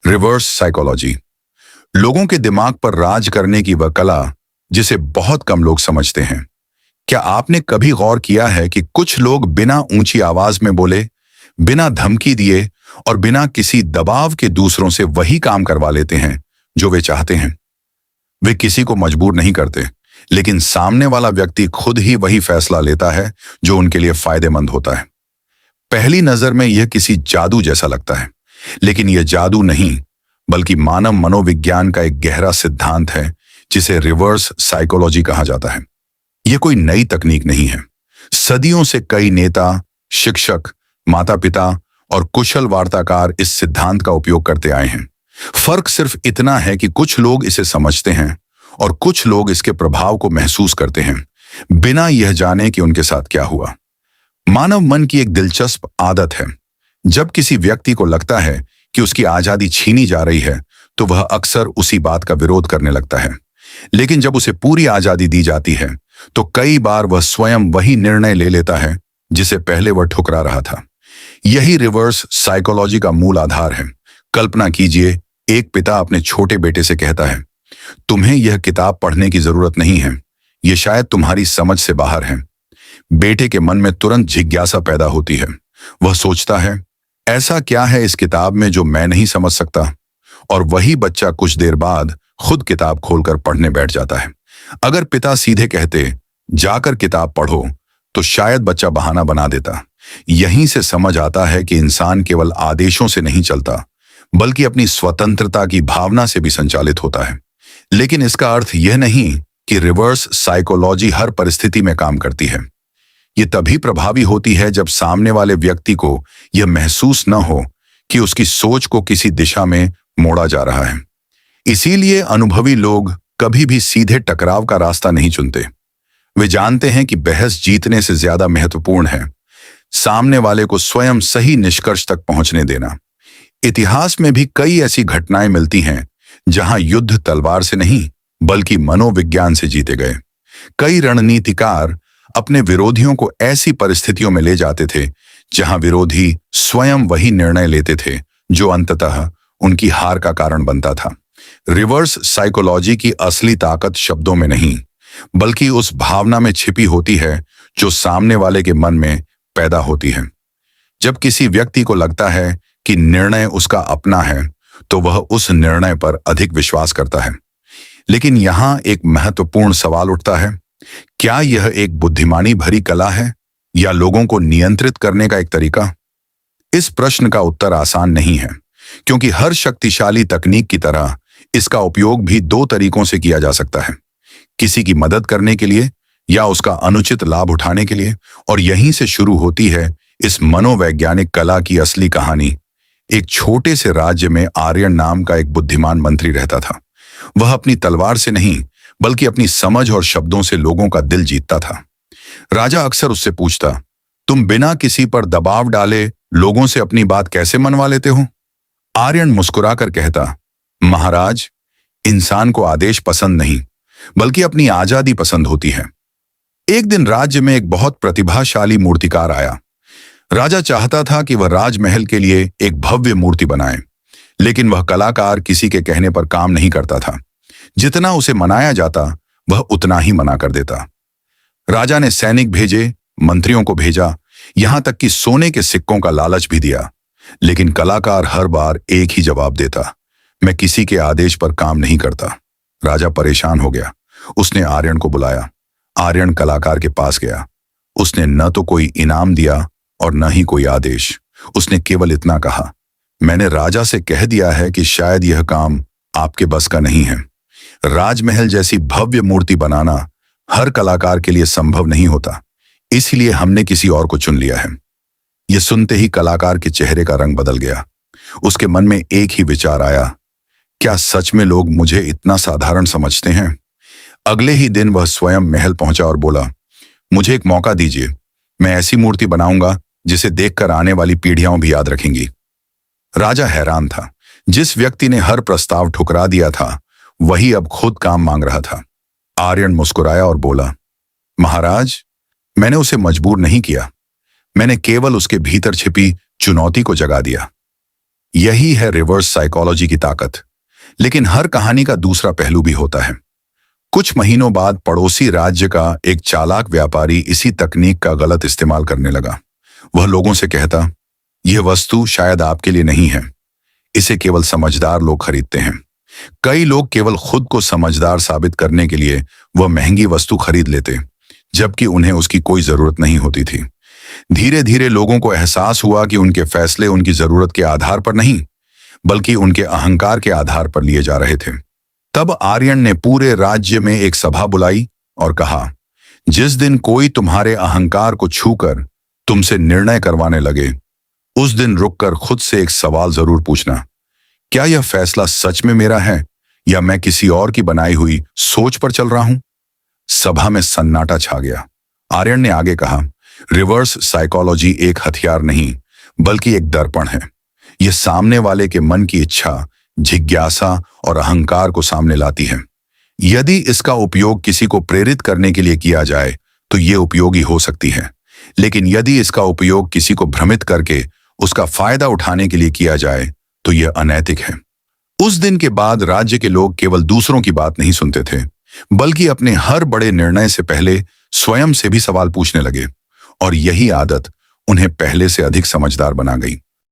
Reverse psychology लोगों के दिमाग पर राज करने की वह कला जिसे बहुत कम लोग समझते हैं। क्या आपने कभी गौर किया है कि कुछ लोग बिना ऊंची आवाज में बोले, बिना धमकी दिए और बिना किसी दबाव के दूसरों से वही काम करवा लेते हैं जो वे चाहते हैं। वे किसी को मजबूर नहीं करते, लेकिन सामने वाला व्यक्ति खुद ही वही फैसला लेता है जो उनके लिए फायदेमंद होता है। पहली नजर में यह किसी जादू जैसा लगता है, लेकिन यह जादू नहीं बल्कि मानव मनोविज्ञान का एक गहरा सिद्धांत है जिसे रिवर्स साइकोलॉजी कहा जाता है। यह कोई नई तकनीक नहीं है। सदियों से कई नेता, शिक्षक, माता पिता और कुशल वार्ताकार इस सिद्धांत का उपयोग करते आए हैं। फर्क सिर्फ इतना है कि कुछ लोग इसे समझते हैं और कुछ लोग इसके प्रभाव को महसूस करते हैं बिना यह जाने कि उनके साथ क्या हुआ। मानव मन की एक दिलचस्प आदत है, जब किसी व्यक्ति को लगता है कि उसकी आजादी छीनी जा रही है तो वह अक्सर उसी बात का विरोध करने लगता है। लेकिन जब उसे पूरी आजादी दी जाती है तो कई बार वह स्वयं वही निर्णय ले लेता है जिसे पहले वह ठुकरा रहा था। यही रिवर्स साइकोलॉजी का मूल आधार है। कल्पना कीजिए, एक पिता अपने छोटे बेटे से कहता है, तुम्हें यह किताब पढ़ने की जरूरत नहीं है, यह शायद तुम्हारी समझ से बाहर है। बेटे के मन में तुरंत जिज्ञासा पैदा होती है। वह सोचता है, ऐसा क्या है इस किताब में जो मैं नहीं समझ सकता? और वही बच्चा कुछ देर बाद खुद किताब खोलकर पढ़ने बैठ जाता है। अगर पिता सीधे कहते, जाकर किताब पढ़ो, तो शायद बच्चा बहाना बना देता। यहीं से समझ आता है कि इंसान केवल आदेशों से नहीं चलता, बल्कि अपनी स्वतंत्रता की भावना से भी संचालित होता है। लेकिन इसका अर्थ यह नहीं कि रिवर्स साइकोलॉजी हर परिस्थिति में काम करती है। ये तभी प्रभावी होती है जब सामने वाले व्यक्ति को यह महसूस न हो कि उसकी सोच को किसी दिशा में मोड़ा जा रहा है। इसीलिए अनुभवी लोग कभी भी सीधे टकराव का रास्ता नहीं चुनते। वे जानते हैं कि बहस जीतने से ज्यादा महत्वपूर्ण है सामने वाले को स्वयं सही निष्कर्ष तक पहुंचने देना। इतिहास में भी कई ऐसी घटनाएं मिलती हैं जहां युद्ध तलवार से नहीं बल्कि मनोविज्ञान से जीते गए। कई रणनीतिकार अपने विरोधियों को ऐसी परिस्थितियों में ले जाते थे जहां विरोधी स्वयं वही निर्णय लेते थे जो अंततः उनकी हार का कारण बनता था। रिवर्स साइकोलॉजी की असली ताकत शब्दों में नहीं बल्कि उस भावना में छिपी होती है जो सामने वाले के मन में पैदा होती है। जब किसी व्यक्ति को लगता है कि निर्णय उसका अपना है तो वह उस निर्णय पर अधिक विश्वास करता है। लेकिन यहां एक महत्वपूर्ण सवाल उठता है, क्या यह एक बुद्धिमानी भरी कला है या लोगों को नियंत्रित करने का एक तरीका? इस प्रश्न का उत्तर आसान नहीं है, क्योंकि हर शक्तिशाली तकनीक की तरह इसका उपयोग भी दो तरीकों से किया जा सकता है, किसी की मदद करने के लिए या उसका अनुचित लाभ उठाने के लिए। और यहीं से शुरू होती है इस मनोवैज्ञानिक कला की असली कहानी। एक छोटे से राज्य में आर्यन नाम का एक बुद्धिमान मंत्री रहता था। वह अपनी तलवार से नहीं बल्कि अपनी समझ और शब्दों से लोगों का दिल जीतता था। राजा अक्सर उससे पूछता, तुम बिना किसी पर दबाव डाले लोगों से अपनी बात कैसे मनवा लेते हो? आर्यन मुस्कुराकर कहता, महाराज, इंसान को आदेश पसंद नहीं बल्कि अपनी आजादी पसंद होती है। एक दिन राज्य में एक बहुत प्रतिभाशाली मूर्तिकार आया। राजा चाहता था कि वह राजमहल के लिए एक भव्य मूर्ति बनाए, लेकिन वह कलाकार किसी के कहने पर काम नहीं करता था। जितना उसे मनाया जाता वह उतना ही मना कर देता। राजा ने सैनिक भेजे, मंत्रियों को भेजा, यहां तक कि सोने के सिक्कों का लालच भी दिया, लेकिन कलाकार हर बार एक ही जवाब देता, मैं किसी के आदेश पर काम नहीं करता। राजा परेशान हो गया। उसने आर्यन को बुलाया। आर्यन कलाकार के पास गया। उसने न तो कोई इनाम दिया और न ही कोई आदेश। उसने केवल इतना कहा, मैंने राजा से कह दिया है कि शायद यह काम आपके बस का नहीं है। राजमहल जैसी भव्य मूर्ति बनाना हर कलाकार के लिए संभव नहीं होता, इसलिए हमने किसी और को चुन लिया है। यह सुनते ही कलाकार के चेहरे का रंग बदल गया। उसके मन में एक ही विचार आया, क्या सच में लोग मुझे इतना साधारण समझते हैं? अगले ही दिन वह स्वयं महल पहुंचा और बोला, मुझे एक मौका दीजिए, मैं ऐसी मूर्ति बनाऊंगा जिसे देखकर आने वाली पीढ़ियां भी याद रखेंगी। राजा हैरान था। जिस व्यक्ति ने हर प्रस्ताव ठुकरा दिया था वही अब खुद काम मांग रहा था। आर्यन मुस्कुराया और बोला, महाराज, मैंने उसे मजबूर नहीं किया, मैंने केवल उसके भीतर छिपी चुनौती को जगा दिया। यही है रिवर्स साइकोलॉजी की ताकत। लेकिन हर कहानी का दूसरा पहलू भी होता है। कुछ महीनों बाद पड़ोसी राज्य का एक चालाक व्यापारी इसी तकनीक का गलत इस्तेमाल करने लगा। वह लोगों से कहता, यह वस्तु शायद आपके लिए नहीं है, इसे केवल समझदार लोग खरीदते हैं। कई लोग केवल खुद को समझदार साबित करने के लिए वह महंगी वस्तु खरीद लेते, जबकि उन्हें उसकी कोई जरूरत नहीं होती थी। धीरे धीरे लोगों को एहसास हुआ कि उनके फैसले उनकी जरूरत के आधार पर नहीं, बल्कि उनके अहंकार के आधार पर लिए जा रहे थे। तब आर्यन ने पूरे राज्य में एक सभा बुलाई और कहा, जिस दिन कोई तुम्हारे अहंकार को छूकर तुमसे निर्णय करवाने लगे, उस दिन रुककर खुद से एक सवाल जरूर पूछना, क्या यह फैसला सच में मेरा है या मैं किसी और की बनाई हुई सोच पर चल रहा हूं? सभा में सन्नाटा छा गया। आर्यन ने आगे कहा, रिवर्स साइकोलॉजी एक हथियार नहीं, बल्कि एक दर्पण है। यह सामने वाले के मन की इच्छा, जिज्ञासा और अहंकार को सामने लाती है। यदि इसका उपयोग किसी को प्रेरित करने के लिए किया जाए तो यह उपयोगी हो सकती है, लेकिन यदि इसका उपयोग किसी को भ्रमित करके उसका फायदा उठाने के लिए किया जाए तो यह अनैतिक है। उस दिन के बाद राज्य के लोग केवल दूसरों की बात नहीं सुनते थे, बल्कि अपने हर बड़े निर्णय से पहले स्वयं से भी सवाल पूछने लगे, और यही आदत उन्हें पहले से अधिक समझदार बना गई।